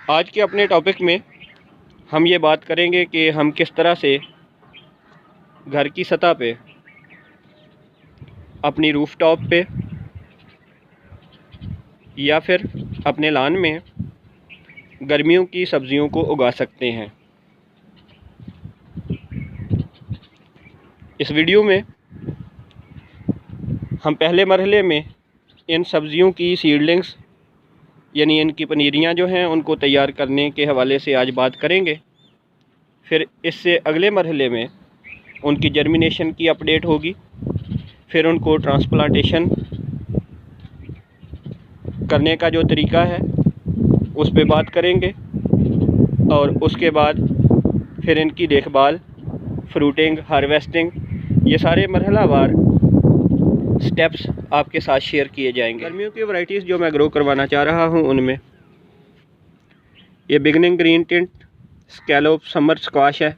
आज के अपने टॉपिक में हम ये बात करेंगे कि हम किस तरह से घर की सतह पे, अपनी रूफ़टॉप पे या फिर अपने लॉन में गर्मियों की सब्ज़ियों को उगा सकते हैं। इस वीडियो में हम पहले मरहले में इन सब्ज़ियों की सीडलिंग्स यानी इनकी पनीरियाँ जो हैं उनको तैयार करने के हवाले से आज बात करेंगे। फिर इससे अगले मरहले में उनकी जर्मिनेशन की अपडेट होगी। फिर उनको ट्रांसप्लांटेशन करने का जो तरीका है उस पे बात करेंगे और उसके बाद फिर इनकी देखभाल, फ्रूटिंग, हार्वेस्टिंग, ये सारे मरहलावार स्टेप्स आपके साथ शेयर किए जाएंगे। गर्मियों की वैरायटीज़ जो मैं ग्रो करवाना चाह रहा हूँ उनमें ये Benning's green tint scallop summer squash है।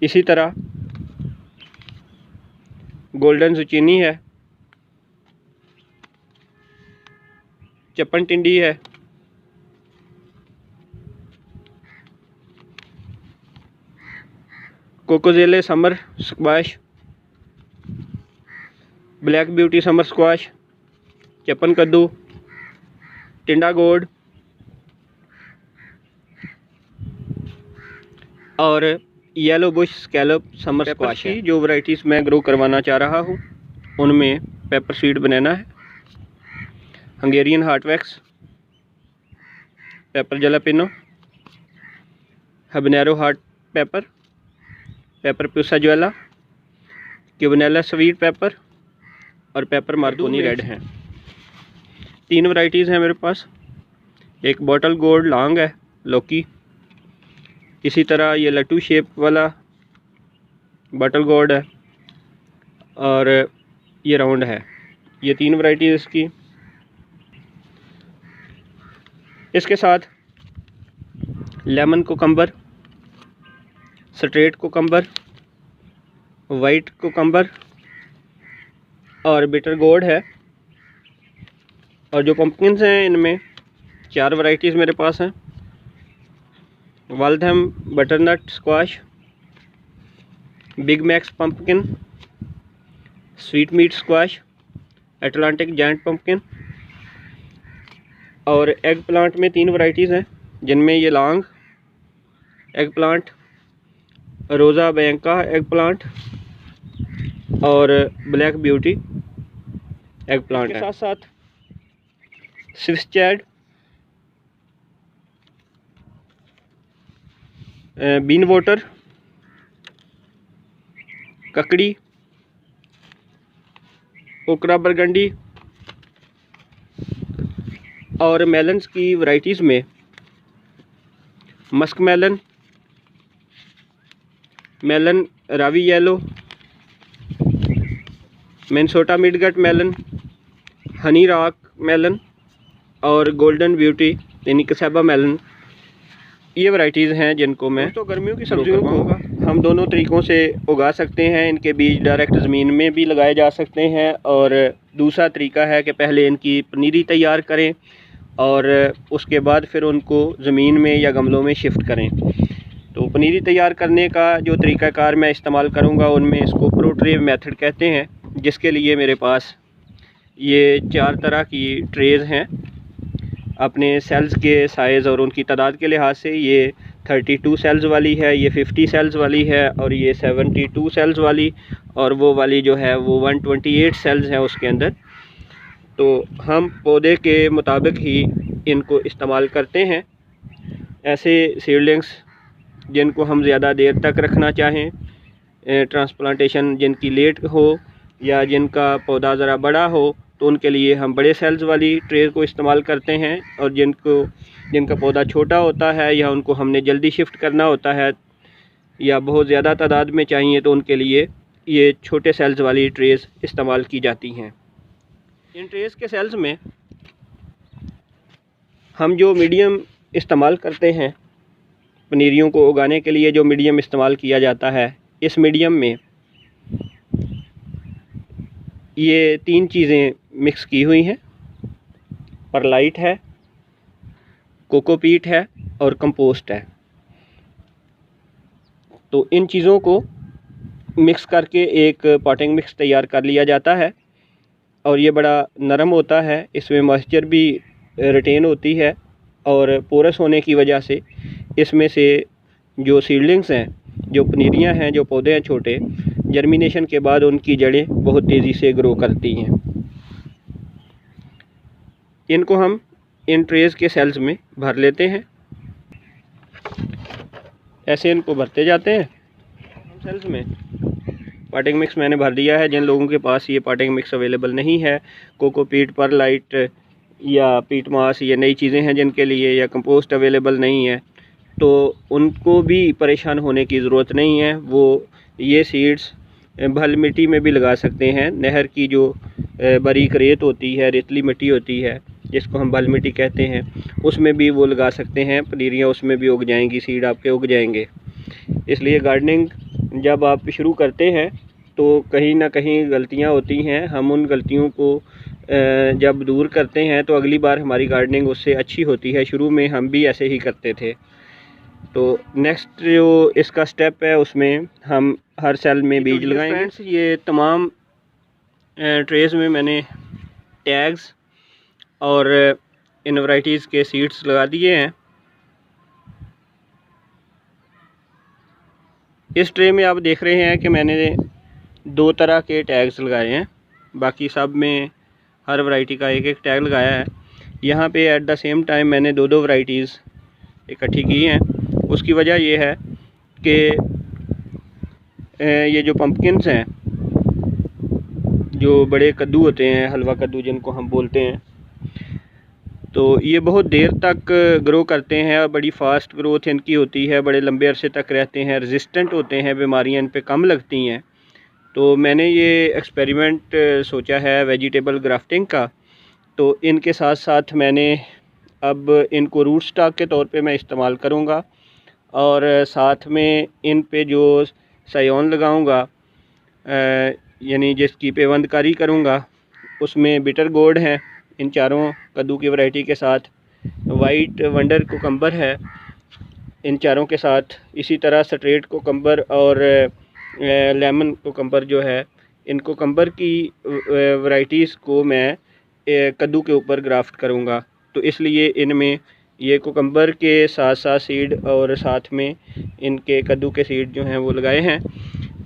इसी तरह गोल्डन जुचीनी है, चप्पन टिंडी है, cocozelle summer squash, black beauty summer squash, चप्पन कद्दू, टिंडा गोड और yellow bush scallop summer squash है। जो वैरायटीज़ मैं ग्रो करवाना चाह रहा हूँ उनमें पेपर सीड बनाना है, Hungarian हार्टवैक्स, paper जलापिनो, हबनेरो heart paper, paper प्यूसाजुएला, क्यूबनेला sweet pepper और पेपर मार्कोनी रेड हैं। 3 वैरायटीज़ हैं मेरे पास। एक बॉटल गोल्ड लॉन्ग है, लौकी। इसी तरह ये लट्टू शेप वाला बॉटल गोल्ड है और ये राउंड है। ये 3 वैरायटीज़ इसकी। इसके साथ lemon cucumber, straight cucumber, white cucumber और बिटर गोल्ड है। और जो पंपकिन्स हैं इनमें 4 वैरायटीज़ मेरे पास हैं। Waltham butternut squash, big max pumpkin, sweet meat squash, Atlantic giant pumpkin और एग प्लांट में 3 वैरायटीज़ हैं जिनमें ये long eggplant, Rosa Bianca eggplant और ब्लैक ब्यूटी एग प्लांट है। साथ साथ स्विस चैड, बीन वाटर, ककड़ी, ओकरा बरगंडी और मेलन्स की वैरायटीज़ में मस्क मेलन, मेलन रावी yellow, Minnesota midget melon, honey rock melon और गोल्डन ब्यूटी यानी कसेबा मेलन, ये वैरायटीज़ हैं जिनको मैं तो गर्मियों की सब्जियों को हम दोनों तरीक़ों से उगा सकते हैं। इनके बीज डायरेक्ट ज़मीन में भी लगाए जा सकते हैं और दूसरा तरीका है कि पहले इनकी पनीरी तैयार करें और उसके बाद फिर उनको ज़मीन में या गमलों में शिफ्ट करें। तो पनीरी तैयार करने का जो तरीक़ाकार मैं इस्तेमाल करूँगा उनमें इसको प्रो-ट्रे मेथड कहते हैं, जिसके लिए मेरे पास ये 4 तरह की ट्रेज़ हैं। अपने सेल्स के साइज़ और उनकी तादाद के लिहाज से ये 32 सेल्स वाली है, ये 50 सेल्स वाली है और ये 72 सेल्स वाली, और वो वाली जो है वो 128 सेल्स हैं उसके अंदर। तो हम पौधे के मुताबिक ही इनको इस्तेमाल करते हैं। ऐसे सीडलिंग्स जिनको हम ज़्यादा देर तक रखना चाहें, ट्रांसप्लांटेशन जिनकी लेट हो या जिनका पौधा ज़रा बड़ा हो, तो उनके लिए हम बड़े सेल्स वाली ट्रे को इस्तेमाल करते हैं। और जिनका पौधा छोटा होता है या उनको हमने जल्दी शिफ्ट करना होता है या बहुत ज़्यादा तादाद में चाहिए, तो उनके लिए ये छोटे सेल्स वाली ट्रेस इस्तेमाल की जाती हैं। इन ट्रेस के सेल्स में हम जो मीडियम इस्तेमाल करते हैं, पनीरियों को उगाने के लिए जो मीडियम इस्तेमाल किया जाता है, इस मीडियम में ये 3 चीज़ें मिक्स की हुई हैं। परलाइट है, कोकोपीट है और कंपोस्ट है। तो इन चीज़ों को मिक्स करके एक पॉटिंग मिक्स तैयार कर लिया जाता है और ये बड़ा नरम होता है, इसमें मॉइस्चर भी रिटेन होती है और पोरस होने की वजह से इसमें से जो सीडलिंग्स हैं, जो पनीरियां हैं, जो पौधे हैं छोटे, जर्मिनेशन के बाद उनकी जड़ें बहुत तेज़ी से ग्रो करती हैं। इनको हम इन ट्रेज़ के सेल्स में भर लेते हैं। ऐसे इनको भरते जाते हैं सेल्स में। पॉटिंग मिक्स मैंने भर दिया है। जिन लोगों के पास ये पॉटिंग मिक्स अवेलेबल नहीं है, कोकोपीट, परलाइट या पीट मास, ये नई चीज़ें हैं जिनके लिए, या कंपोस्ट अवेलेबल नहीं है, तो उनको भी परेशान होने की ज़रूरत नहीं है। वो ये सीड्स भल मिट्टी में भी लगा सकते हैं। नहर की जो बारीक रेत होती है, रेतली मिट्टी होती है, जिसको हम भल मिट्टी कहते हैं, उसमें भी वो लगा सकते हैं। पनीरियाँ उसमें भी उग जाएंगी, सीड आपके उग जाएंगे। इसलिए गार्डनिंग जब आप शुरू करते हैं तो कहीं ना कहीं गलतियां होती हैं। हम उन गलतियों को जब दूर करते हैं तो अगली बार हमारी गार्डनिंग उससे अच्छी होती है। शुरू में हम भी ऐसे ही करते थे। तो नेक्स्ट जो इसका स्टेप है, उसमें हम हर सेल में बीज लगाएंगे। फ्रेंड्स, ये तमाम ट्रेज़ में मैंने टैग्स और इन वैराइटीज़ के सीड्स लगा दिए हैं। इस ट्रे में आप देख रहे हैं कि मैंने 2 तरह के टैग्स लगाए हैं, बाकी सब में हर वैरायटी का एक एक टैग लगाया है। यहाँ पे एट द सेम टाइम मैंने 2 वैरायटीज़ इकट्ठी की हैं। उसकी वजह ये है कि ये जो पम्पकिन्स हैं, जो बड़े कद्दू होते हैं, हलवा कद्दू जिनको हम बोलते हैं, तो ये बहुत देर तक ग्रो करते हैं और बड़ी फ़ास्ट ग्रोथ इनकी होती है, बड़े लंबे अरसे तक रहते हैं, रेजिस्टेंट होते हैं, बीमारियां इन पे कम लगती हैं। तो मैंने ये एक्सपेरिमेंट सोचा है वेजिटेबल ग्राफ्टिंग का। तो इनके साथ साथ मैंने अब इनको रूट स्टॉक के तौर पे मैं इस्तेमाल करूँगा और साथ में इन पे जो सायोन लगाऊँगा, यानी जिसकी पेवंदकारी करूँगा, उसमें बिटर गोर्ड है इन चारों कद्दू की वैरायटी के साथ, वाइट वंडर कोकम्बर है इन चारों के साथ, इसी तरह स्ट्रेट कोकम्बर और लेमन कोकम्बर जो है, इन कोकम्बर की वैरायटीज़ को मैं कद्दू के ऊपर ग्राफ्ट करूँगा। तो इसलिए इनमें ये कोकम्बर के साथ साथ सीड और साथ में इनके कद्दू के सीड जो हैं वो लगाए हैं,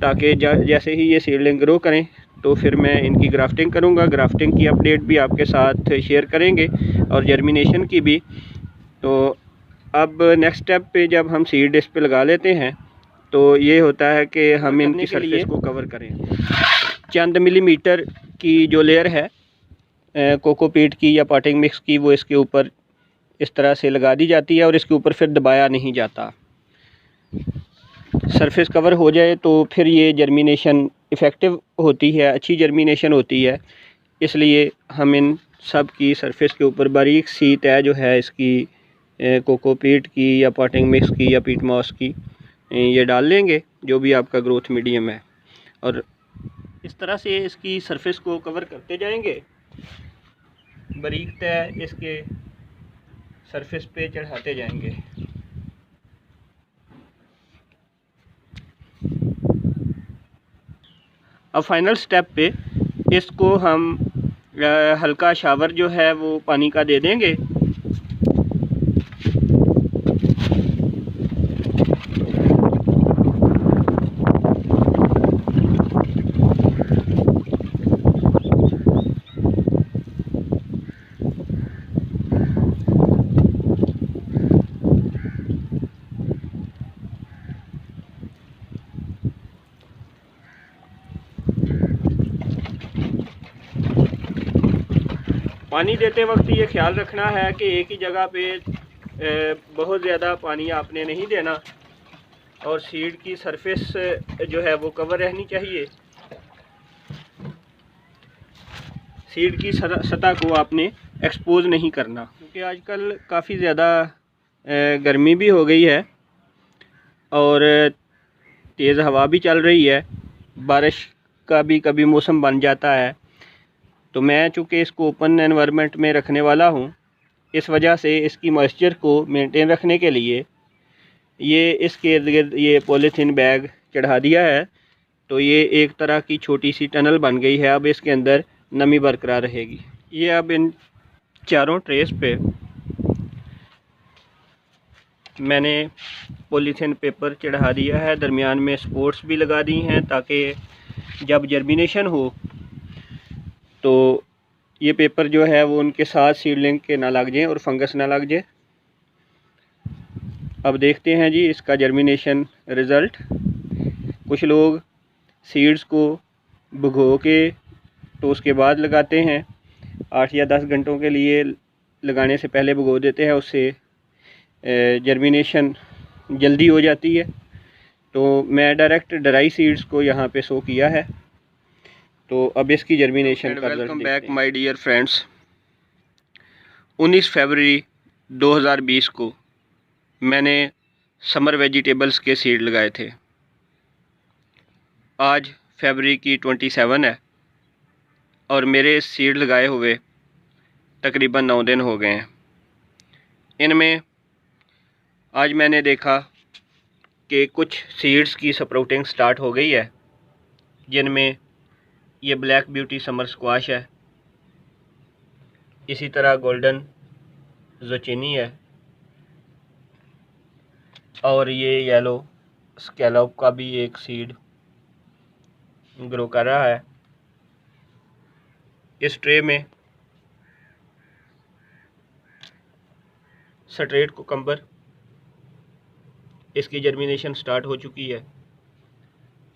ताकि जैसे ही ये सीडलिंग ग्रो करें तो फिर मैं इनकी ग्राफ्टिंग करूँगा। ग्राफ्टिंग की अपडेट भी आपके साथ शेयर करेंगे और जर्मिनेशन की भी। तो अब नेक्स्ट स्टेप पे जब हम सीड इस पे लगा लेते हैं तो ये होता है कि हम इनकी सरफेस को कवर करें। चंद मिलीमीटर की जो लेयर है कोकोपीट की या पॉटिंग मिक्स की, वो इसके ऊपर इस तरह से लगा दी जाती है और इसके ऊपर फिर दबाया नहीं जाता। सरफेस कवर हो जाए तो फिर ये जर्मिनेशन इफ़ेक्टिव होती है, अच्छी जर्मिनेशन होती है। इसलिए हम इन सब की सरफेस के ऊपर बारीक सी तय जो है इसकी कोकोपीट की या पॉटिंग मिक्स की या पीट मॉस की, ये डाल लेंगे, जो भी आपका ग्रोथ मीडियम है, और इस तरह से इसकी सरफेस को कवर करते जाएंगे। बारीक तय इसके सरफेस पे चढ़ाते जाएंगे। अब फाइनल स्टेप पे इसको हम हल्का शावर जो है वो पानी का दे देंगे। पानी देते वक्त ये ख्याल रखना है कि एक ही जगह पे बहुत ज़्यादा पानी आपने नहीं देना और सीड की सरफेस जो है वो कवर रहनी चाहिए। सीड की सतह को आपने एक्सपोज नहीं करना, क्योंकि आजकल काफ़ी ज़्यादा गर्मी भी हो गई है और तेज़ हवा भी चल रही है, बारिश का भी कभी मौसम बन जाता है। तो मैं चूँकि इसको ओपन एनवायरनमेंट में रखने वाला हूँ, इस वजह से इसकी मॉइस्चर को मेंटेन रखने के लिए ये इसके इर्द गिर्द ये पॉलीथीन बैग चढ़ा दिया है। तो ये एक तरह की छोटी सी टनल बन गई है। अब इसके अंदर नमी बरकरार रहेगी। ये अब इन चारों ट्रेस पे मैंने पॉलीथीन पेपर चढ़ा दिया है। दरमियान में स्पोर्ट्स भी लगा दी हैं ताकि जब जर्मिनेशन हो तो ये पेपर जो है वो उनके साथ सीडलिंग के ना लग जाए और फंगस ना लग जाए। अब देखते हैं जी इसका जर्मिनेशन रिज़ल्ट। कुछ लोग सीड्स को भिगो के तो उसके बाद लगाते हैं, 8 या 10 घंटों के लिए लगाने से पहले भिगो देते हैं, उससे जर्मिनेशन जल्दी हो जाती है। तो मैं डायरेक्ट ड्राई सीड्स को यहाँ पे सो किया है। तो अब इसकी जर्मिनेशन का रिजल्ट देखते हैं। Welcome back my dear friends. 19 फरवरी 2020 को मैंने समर वेजिटेबल्स के सीड लगाए थे। आज फरवरी की 27 है और मेरे सीड लगाए हुए तकरीबन 9 दिन हो गए हैं। इनमें आज मैंने देखा कि कुछ सीड्स की स्प्राउटिंग स्टार्ट हो गई है, जिनमें ये ब्लैक ब्यूटी समर स्क्वाश है, इसी तरह गोल्डन ज़ुचीनी है और ये येलो स्कैलोप का भी एक सीड ग्रो कर रहा है। इस ट्रे में स्ट्रेट कुकम्बर, इसकी जर्मिनेशन स्टार्ट हो चुकी है।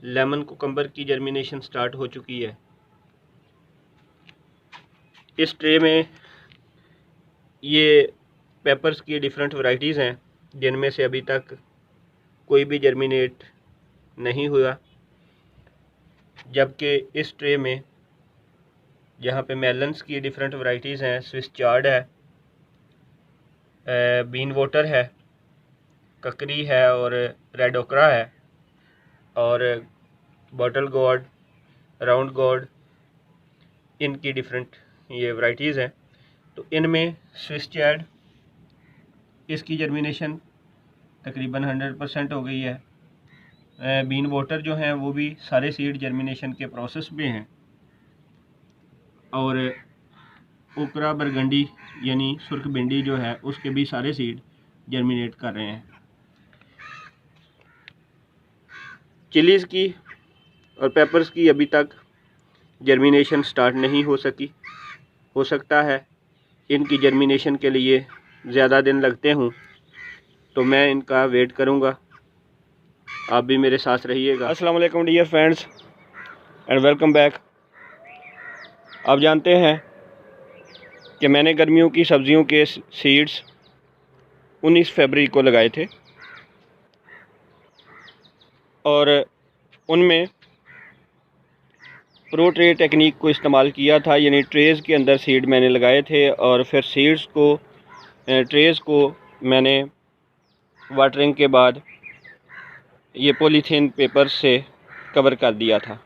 लेमन कुकम्बर की जर्मिनेशन स्टार्ट हो चुकी है। इस ट्रे में ये पेपर्स की डिफरेंट वैरायटीज़ हैं, जिनमें से अभी तक कोई भी जर्मिनेट नहीं हुआ। जबकि इस ट्रे में जहाँ पे मेलन्स की डिफरेंट वैरायटीज़ हैं, स्विस चार्ड है, बीन वाटर है, ककरी है और रेड ओकरा है और बॉटल गोर्ड, राउंड गोर्ड, इनकी डिफरेंट ये वैरायटीज़ हैं। तो इनमें स्विस चार्ड, इसकी जर्मिनेशन तकरीबन 100% हो गई है। बीन वाटर जो हैं वो भी सारे सीड जर्मिनेशन के प्रोसेस में हैं और ओकरा बरगंडी यानी सुर्ख भिंडी जो है उसके भी सारे सीड जर्मिनेट कर रहे हैं। चिलीज़ की और पेपर्स की अभी तक जर्मिनेशन स्टार्ट नहीं हो सकी। हो सकता है इनकी जर्मिनेशन के लिए ज़्यादा दिन लगते हों, तो मैं इनका वेट करूँगा। आप भी मेरे साथ रहिएगा। अस्सलाम वालेकुम dear friends and welcome back. आप जानते हैं कि मैंने गर्मियों की सब्ज़ियों के सीड्स 19 फरवरी को लगाए थे और उनमें प्रो ट्रे टेक्निक को इस्तेमाल किया था, यानी ट्रेज़ के अंदर सीड मैंने लगाए थे और फिर सीड्स को ट्रेज़ को मैंने वाटरिंग के बाद ये पॉलीथीन पेपर से कवर कर दिया था।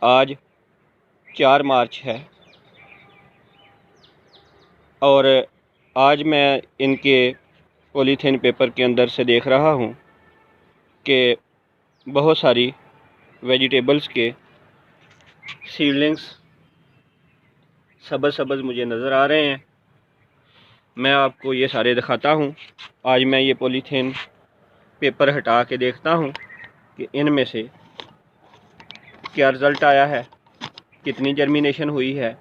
आज 4 मार्च है और आज मैं इनके पॉलीथीन पेपर के अंदर से देख रहा हूँ कि बहुत सारी वेजिटेबल्स के सीडलिंग्स सब्ज़ सब्ज़ मुझे नज़र आ रहे हैं। मैं आपको ये सारे दिखाता हूँ। आज मैं ये पॉलीथीन पेपर हटा के देखता हूँ कि इनमें से क्या रिज़ल्ट आया है, कितनी जर्मिनेशन हुई है।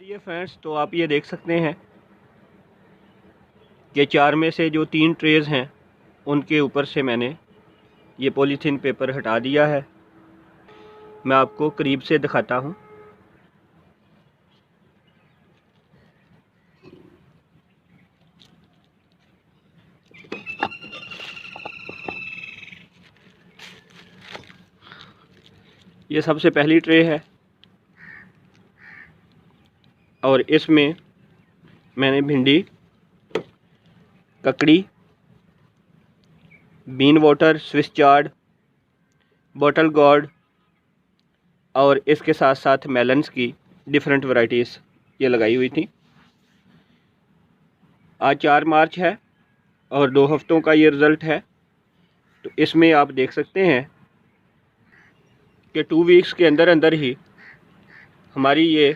ये फ्रेंड्स, तो आप ये देख सकते हैं कि 4 में से जो 3 ट्रेज़ हैं उनके ऊपर से मैंने ये पॉलीथीन पेपर हटा दिया है। मैं आपको करीब से दिखाता हूँ। ये सबसे पहली ट्रे है और इसमें मैंने भिंडी, ककड़ी, bean water, Swiss chard, bottle gourd और इसके साथ साथ मेलन्स की डिफरेंट वैरायटीज़ ये लगाई हुई थी। आज 4 मार्च है और 2 हफ्तों का ये रिज़ल्ट है। तो इसमें आप देख सकते हैं कि 2 वीक्स के अंदर अंदर ही हमारी ये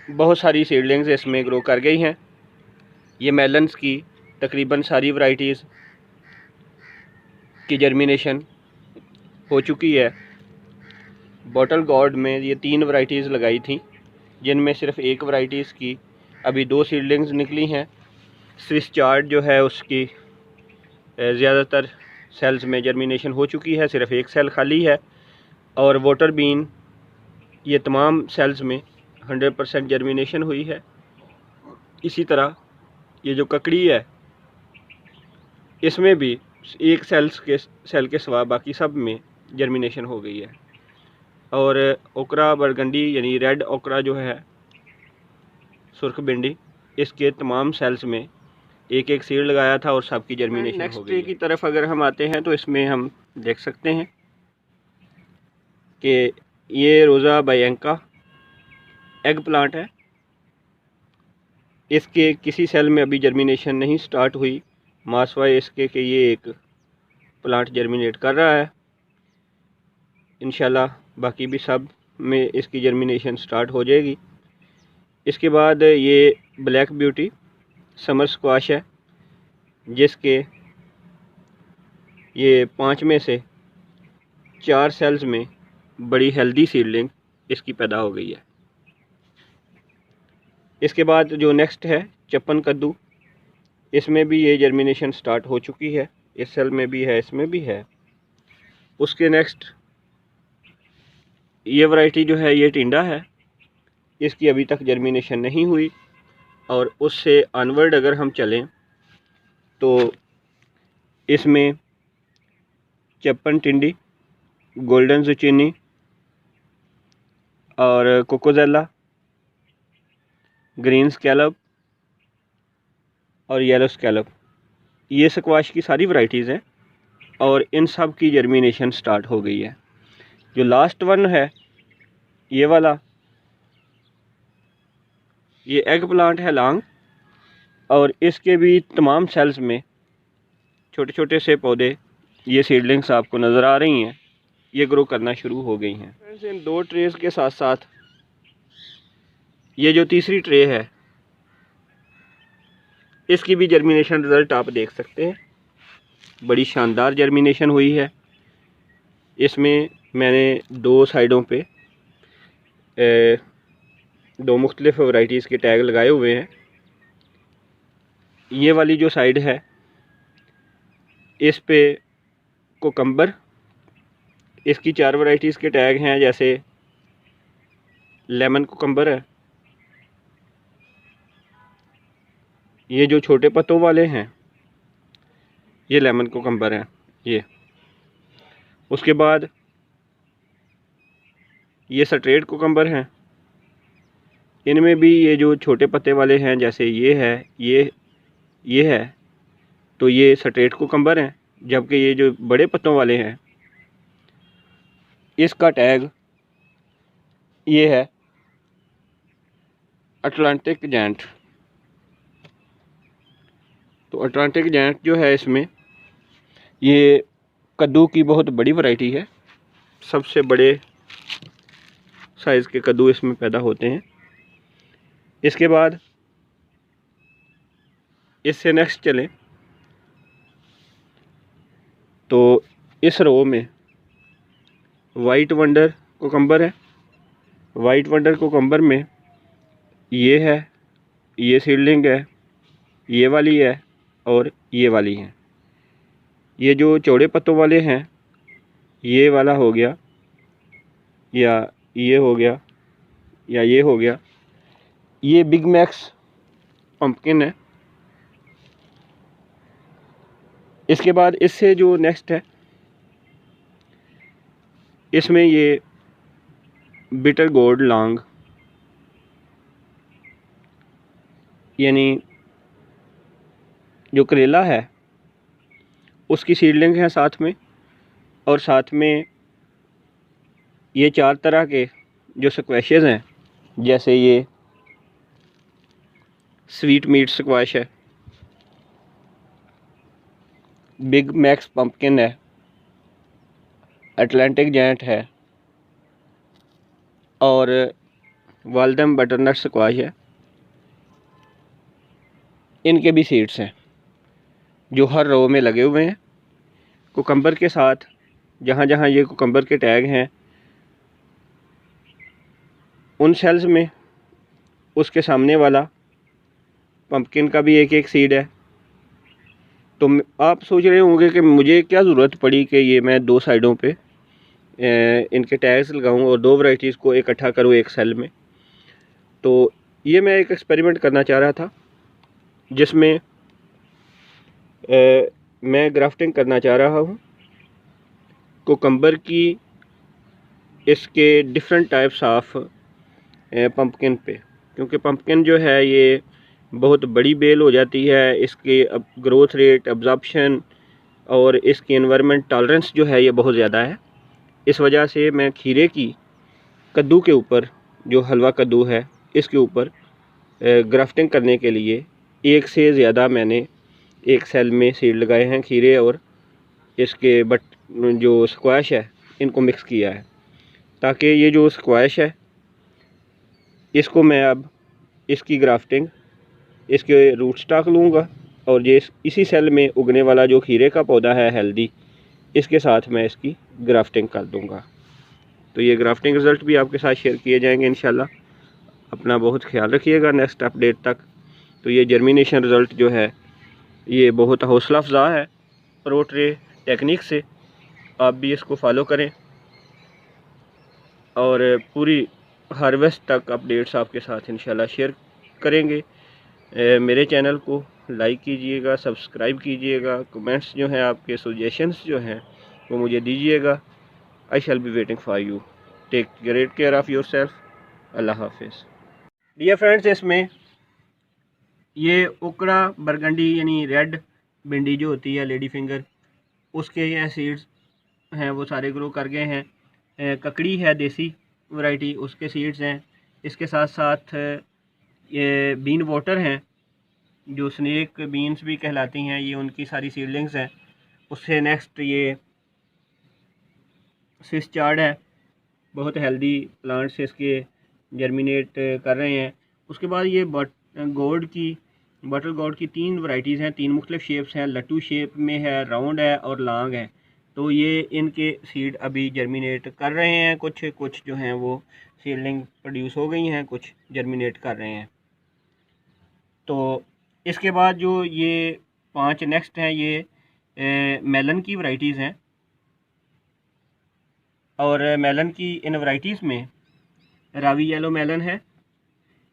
बहुत सारी सीडलिंग्स इसमें ग्रो कर गई हैं। ये मेलन्स की तकरीबन सारी वैरायटीज़ की जर्मिनेशन हो चुकी है। बॉटल गॉर्ड में ये 3 वैरायटीज़ लगाई थी, जिनमें सिर्फ एक वैरायटीज़ की अभी 2 सीडलिंग्स निकली हैं। स्विस चार्ट जो है उसकी ज़्यादातर सेल्स में जर्मिनेशन हो चुकी है, सिर्फ एक सेल खाली है। और वाटर बीन ये तमाम सेल्स में 100% जर्मिनेशन हुई है। इसी तरह ये जो ककड़ी है इसमें भी एक सेल के सिवा बाकी सब में जर्मिनेशन हो गई है। और ओकरा बरगंडी यानी रेड ओकरा जो है, सुर्ख भिंडी, इसके तमाम सेल्स में एक एक सीड लगाया था और सबकी जर्मिनेशन हो गई। नेक्स्ट ट्रे की तरफ अगर हम आते हैं तो इसमें हम देख सकते हैं कि ये रोज़ा बायंका एग प्लांट है। इसके किसी सेल में अभी जर्मिनेशन नहीं स्टार्ट हुई, मार्सवाई इसके कि ये एक प्लांट जर्मिनेट कर रहा है। इंशाल्लाह बाकी भी सब में इसकी जर्मिनेशन स्टार्ट हो जाएगी। इसके बाद ये ब्लैक ब्यूटी समर स्क्वाश है, जिसके ये 5 में से 4 सेल्स में बड़ी हेल्दी सीडलिंग इसकी पैदा हो गई है। इसके बाद जो नेक्स्ट है चप्पन कद्दू, इसमें भी ये जर्मिनेशन स्टार्ट हो चुकी है। इस सेल में भी है, इसमें भी है। उसके नेक्स्ट ये वैरायटी जो है ये टिंडा है, इसकी अभी तक जर्मिनेशन नहीं हुई। और उससे अनवर्ड अगर हम चलें तो इसमें चप्पन टिंडी, गोल्डन जुचिनी और कोकोजेला, ग्रीन स्कैलप और येलो स्कैलप, ये स्क्वाश की सारी वैरायटीज़ हैं और इन सब की जर्मिनेशन स्टार्ट हो गई है। जो लास्ट वन है ये वाला, ये एग प्लांट है लॉन्ग, और इसके भी तमाम सेल्स में छोटे छोटे से पौधे, ये सीडलिंग्स आपको नज़र आ रही हैं, ये ग्रो करना शुरू हो गई हैं। इन 2 ट्रेस के साथ साथ ये जो तीसरी ट्रे है इसकी भी जर्मिनेशन रिज़ल्ट आप देख सकते हैं। बड़ी शानदार जर्मिनेशन हुई है। इसमें मैंने 2 साइडों पे 2 मुख्तलिफ वैरायटीज़ के टैग लगाए हुए हैं। ये वाली जो साइड है इस पे कोकम्बर, इसकी 4 वैरायटीज़ के टैग हैं, जैसे लेमन कोकम्बर है, ये जो छोटे पत्तों वाले हैं ये लेमन कोकम्बर हैं ये। उसके बाद ये स्ट्रेट कोकम्बर हैं, इनमें भी ये जो छोटे पत्ते वाले हैं जैसे ये है, ये है, तो ये स्ट्रेट कोकम्बर हैं। जबकि ये जो बड़े पत्तों वाले हैं इसका टैग ये है अटलांटिक जायंट। तो अटलांटिक जायंट जो है इसमें ये कद्दू की बहुत बड़ी वैरायटी है, सबसे बड़े साइज़ के कद्दू इसमें पैदा होते हैं। इसके बाद इससे नेक्स्ट चलें तो इस रो में वाइट वंडर कोकम्बर है। वाइट वंडर कोकम्बर में ये है, ये सीडलिंग है, ये वाली है और ये वाली है। ये जो चौड़े पत्तों वाले हैं ये वाला हो गया, या ये हो गया, या ये हो गया। ये बिग मैक्स पंपकिन है। इसके बाद इससे जो नेक्स्ट है इसमें ये बिटर गोल्ड लॉन्ग, यानी जो करेला है उसकी सीडलिंग है साथ में, और साथ में ये 4 तरह के जो स्क्वैशेस हैं, जैसे ये स्वीट मीट स्क्वैश है, बिग मैक्स पंपकिन है, अटलांटिक जायंट है और वालदम बटरनट स्क्वैश है। इनके भी सीड्स हैं जो हर रो में लगे हुए हैं। कुकम्बर के साथ जहाँ जहाँ ये कुकम्बर के टैग हैं उन सेल्स में उसके सामने वाला पंपकिन का भी एक एक सीड है। तो आप सोच रहे होंगे कि मुझे क्या ज़रूरत पड़ी कि ये मैं 2 साइडों पे इनके टैग्स लगाऊं और 2 वैरायटीज़ को इकट्ठा करूं एक सेल में। तो ये मैं एक एक्सपेरिमेंट करना चाह रहा था जिसमें मैं ग्राफ्टिंग करना चाह रहा हूं कुकम्बर की इसके डिफरेंट टाइप्स ऑफ पंपकिन पे, क्योंकि पंपकिन जो है ये बहुत बड़ी बेल हो जाती है, इसके ग्रोथ रेट, अब्जॉर्प्शन और इसकी एनवायरनमेंट टॉलरेंस जो है ये बहुत ज़्यादा है। इस वजह से मैं खीरे की कद्दू के ऊपर, जो हलवा कद्दू है, इसके ऊपर ग्राफ्टिंग करने के लिए एक से ज़्यादा मैंने एक सेल में सीड लगाए हैं खीरे और इसके जो स्क्वैश है इनको मिक्स किया है, ताकि ये जो स्क्वैश है इसको मैं अब इसकी ग्राफ्टिंग इसके रूट स्टॉक लूँगा और ये इसी सेल में उगने वाला जो खीरे का पौधा है हेल्दी, इसके साथ मैं इसकी ग्राफ्टिंग कर दूँगा। तो ये ग्राफ्टिंग रिज़ल्ट भी आपके साथ शेयर किए जाएंगे इंशाल्लाह। अपना बहुत ख्याल रखिएगा नेक्स्ट अपडेट तक। तो ये जर्मिनेशन रिज़ल्ट जो है ये बहुत हौसला अफजा है प्रो ट्रे टेक्निक से। आप भी इसको फॉलो करें और पूरी हार्वेस्ट तक अपडेट्स आपके साथ इंशाल्लाह शेयर करेंगे। मेरे चैनल को लाइक कीजिएगा, सब्सक्राइब कीजिएगा, कमेंट्स जो हैं आपके सजेशंस जो हैं वो मुझे दीजिएगा। I shall be waiting for you. Take great care of yourself. अल्लाह हाफिज़। डियर फ्रेंड्स, इसमें ये ओकड़ा बरगंडी यानी रेड भिंडी जो होती है लेडी फिंगर, उसके ये सीड्स हैं वो सारे ग्रो कर गए हैं। ककड़ी है देसी वैरायटी, उसके सीड्स हैं। इसके साथ साथ ये बीन वाटर हैं जो स्नेक बीन्स भी कहलाती हैं, ये उनकी सारी सीडलिंग्स हैं। उससे नेक्स्ट ये स्विस चार्ड है, बहुत हेल्दी प्लांट्स इसके जर्मिनेट कर रहे हैं। उसके बाद ये बटल गोल्ड की 3 वैरायटीज़ हैं, 3 मुख्तलिफ शेप्स हैं, लट्टू शेप में है, राउंड है और लॉन्ग है। तो ये इनके सीड अभी जर्मिनेट कर रहे हैं, कुछ जो हैं वो सीडलिंग प्रोड्यूस हो गई हैं, कुछ जर्मिनेट कर रहे हैं। तो इसके बाद जो ये 5 नेक्स्ट हैं ये मेलन की वैरायटीज़ हैं, और मेलन की इन वैरायटीज़ में रावी येलो मेलन है,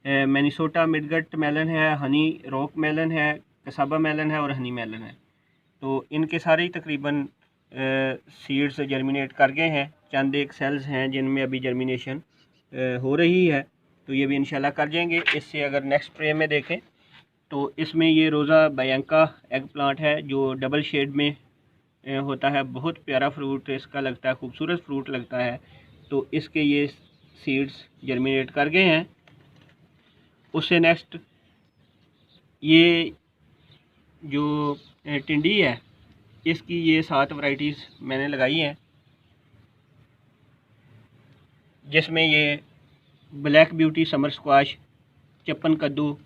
मिनेसोटा मिडगट मेलन है, हनी रॉक मेलन है, कसाबा मेलन है और हनी मेलन है। तो इनके सारे तकरीबन सीड्स जर्मिनेट कर गए हैं। चंद एक सेल्स हैं जिनमें अभी जर्मिनेशन हो रही है, तो ये भी इंशाल्लाह कर जाएंगे। इससे अगर नेक्स्ट ट्रे में देखें तो इसमें ये रोज़ा बयांका एग प्लांट है जो डबल शेड में होता है, बहुत प्यारा फ्रूट इसका लगता है, खूबसूरत फ्रूट लगता है। तो इसके ये सीड्स जर्मिनेट कर गए हैं। उससे नेक्स्ट ये जो टिंडी है इसकी ये 7 वैरायटीज़ मैंने लगाई हैं, जिसमें ये ब्लैक ब्यूटी समर स्क्वाश, चप्पन कद्दू,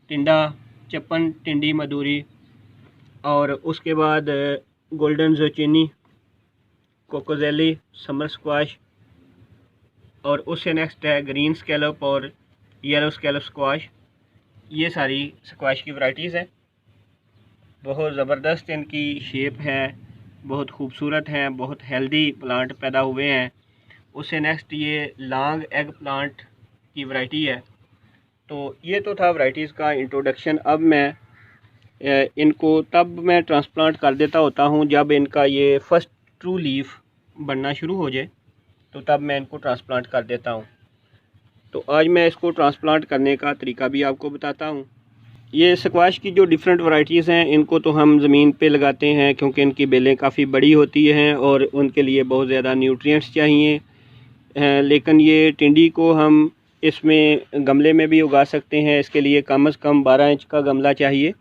टिंडा, चप्पन टिंडी मधुरी, और उसके बाद गोल्डन ज़ुचीनी, कोकोजेली, समर स्क्वाश, और उससे नेक्स्ट है ग्रीन स्कैलप और येलो स्कैलप स्क्वाश। ये सारी स्क्वाश की वैरायटीज़ हैं। बहुत ज़बरदस्त इनकी शेप है, बहुत खूबसूरत हैं, बहुत हेल्दी प्लांट पैदा हुए हैं। उससे नेक्स्ट ये लॉन्ग एग प्लांट की वैरायटी है। तो ये तो था वैरायटीज़ का इंट्रोडक्शन। अब मैं इनको तब मैं ट्रांसप्लांट कर देता होता हूँ जब इनका ये फर्स्ट ट्रू लीफ बनना शुरू हो जाए। तो तब मैं इनको ट्रांसप्लांट कर देता हूँ। तो आज मैं इसको ट्रांसप्लांट करने का तरीका भी आपको बताता हूँ। ये स्क्वाश की जो डिफरेंट वैरायटीज़ हैं, इनको तो हम ज़मीन पे लगाते हैं क्योंकि इनकी बेलें काफ़ी बड़ी होती हैं और उनके लिए बहुत ज़्यादा न्यूट्रिएंट्स चाहिए। लेकिन ये टिंडी को हम इसमें गमले में भी उगा सकते हैं। इसके लिए कम से कम 12 इंच का गमला चाहिए।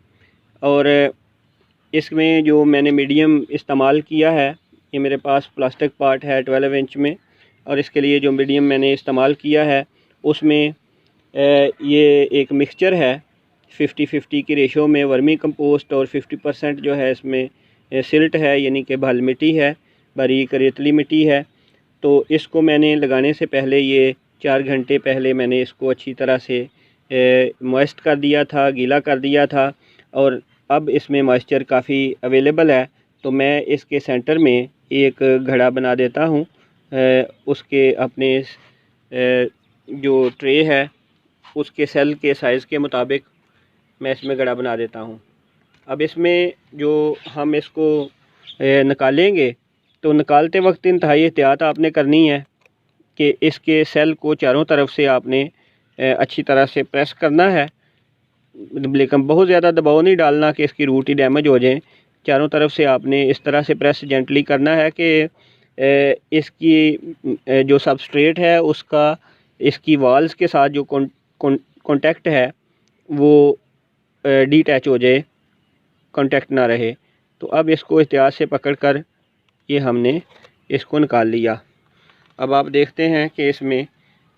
और इसमें जो मैंने मीडियम इस्तेमाल किया है, ये मेरे पास प्लास्टिक पार्ट है 12 इंच में, और इसके लिए जो मीडियम मैंने इस्तेमाल किया है उसमें ये एक मिक्सचर है 50-50 की रेशो में, वर्मी कंपोस्ट और 50% जो है इसमें सिल्ट है, यानी कि भल मिट्टी है, बारीक रेतली मिट्टी है। तो इसको मैंने लगाने से पहले ये 4 घंटे पहले मैंने इसको अच्छी तरह से मॉइस्ट कर दिया था, गीला कर दिया था, और अब इसमें मॉइस्चर काफ़ी अवेलेबल है। तो मैं इसके सेंटर में एक घड़ा बना देता हूँ। उसके अपने जो ट्रे है उसके सेल के साइज़ के मुताबिक मैं इसमें घड़ा बना देता हूँ। अब इसमें जो हम इसको निकालेंगे, तो निकालते वक्त इंतहाई एहतियात आपने करनी है कि इसके सेल को चारों तरफ से आपने अच्छी तरह से प्रेस करना है, लेकिन बहुत ज़्यादा दबाव नहीं डालना कि इसकी रूट ही डैमेज हो जाए। चारों तरफ से आपने इस तरह से प्रेस जेंटली करना है कि इसकी जो सबस्ट्रेट है उसका इसकी वाल्स के साथ जो कांटेक्ट है वो डिटैच हो जाए, कांटेक्ट ना रहे। तो अब इसको एहतियात से पकड़कर ये हमने इसको निकाल लिया। अब आप देखते हैं कि इसमें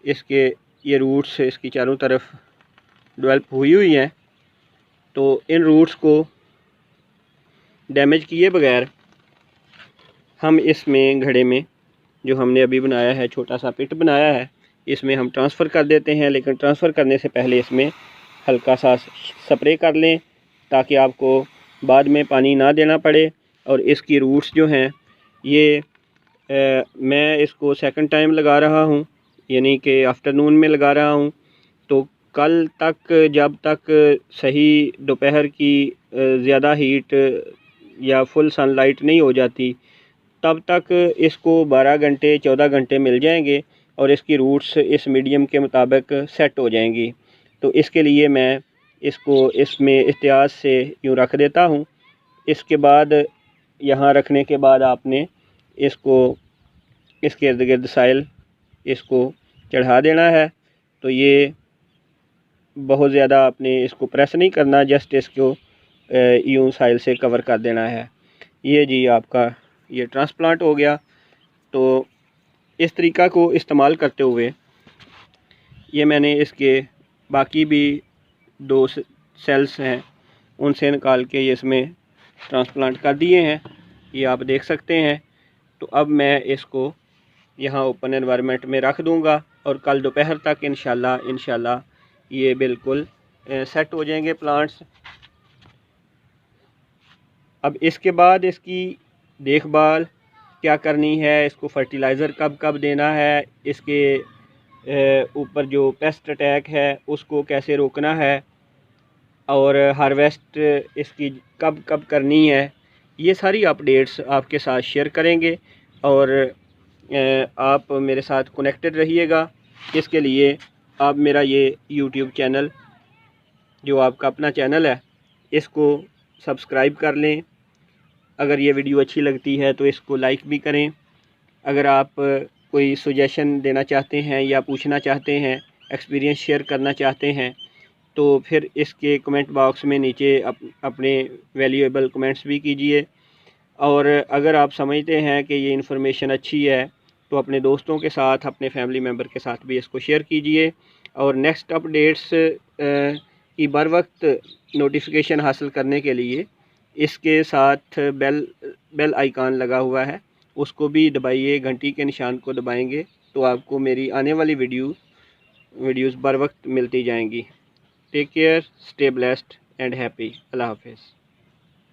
इसके ये रूट्स इसकी चारों तरफ डेवलप हुई हैं। तो इन रूट्स को डैमेज किए बगैर हम इसमें घड़े में जो हमने अभी बनाया है, छोटा सा पिट बनाया है, इसमें हम ट्रांसफ़र कर देते हैं। लेकिन ट्रांसफ़र करने से पहले इसमें हल्का सा स्प्रे कर लें ताकि आपको बाद में पानी ना देना पड़े। और इसकी रूट्स जो हैं ये मैं इसको सेकंड टाइम लगा रहा हूँ, यानी कि आफ्टरनून में लगा रहा हूँ। तो कल तक जब तक सही दोपहर की ज़्यादा हीट या फुल सनलाइट नहीं हो जाती, तब तक इसको 12 घंटे 14 घंटे मिल जाएंगे और इसकी रूट्स इस मीडियम के मुताबिक सेट हो जाएंगी। तो इसके लिए मैं इसको इसमें एहतियात से यूँ रख देता हूँ। इसके बाद यहाँ रखने के बाद आपने इसको इसके इर्द गिर्द साइल इसको चढ़ा देना है। तो ये बहुत ज़्यादा आपने इसको प्रेस नहीं करना, जस्ट इसको यूँ साइल से कवर कर देना है। ये जी आपका ये ट्रांसप्लांट हो गया। तो इस तरीका को इस्तेमाल करते हुए ये मैंने इसके बाकी भी 2 सेल्स हैं उनसे निकाल के ये इसमें ट्रांसप्लांट कर दिए हैं, ये आप देख सकते हैं। तो अब मैं इसको यहाँ ओपन एनवायरनमेंट में रख दूँगा और कल दोपहर तक इंशाल्लाह ये बिल्कुल सेट हो जाएंगे प्लांट्स। अब इसके बाद इसकी देखभाल क्या करनी है, इसको फर्टिलाइज़र कब कब देना है, इसके ऊपर जो पेस्ट अटैक है उसको कैसे रोकना है, और हार्वेस्ट इसकी कब कब करनी है, ये सारी अपडेट्स आपके साथ शेयर करेंगे। और आप मेरे साथ कनेक्टेड रहिएगा। इसके लिए आप मेरा ये यूट्यूब चैनल जो आपका अपना चैनल है इसको सब्सक्राइब कर लें। अगर ये वीडियो अच्छी लगती है तो इसको लाइक भी करें। अगर आप कोई सजेशन देना चाहते हैं या पूछना चाहते हैं, एक्सपीरियंस शेयर करना चाहते हैं, तो फिर इसके कमेंट बॉक्स में नीचे अपने वैल्यूएबल कमेंट्स भी कीजिए। और अगर आप समझते हैं कि ये इन्फॉर्मेशन अच्छी है तो अपने दोस्तों के साथ, अपने फैमिली मेम्बर के साथ भी इसको शेयर कीजिए। और नेक्स्ट अपडेट्स की बर वक्त नोटिफिकेशन हासिल करने के लिए इसके साथ बेल आइकॉन लगा हुआ है, उसको भी दबाइए, घंटी के निशान को दबाएंगे तो आपको मेरी आने वाली वीडियोज़ बर वक्त मिलती जाएंगी। Take care, stay blessed and happy. अल्लाह हाफिज़।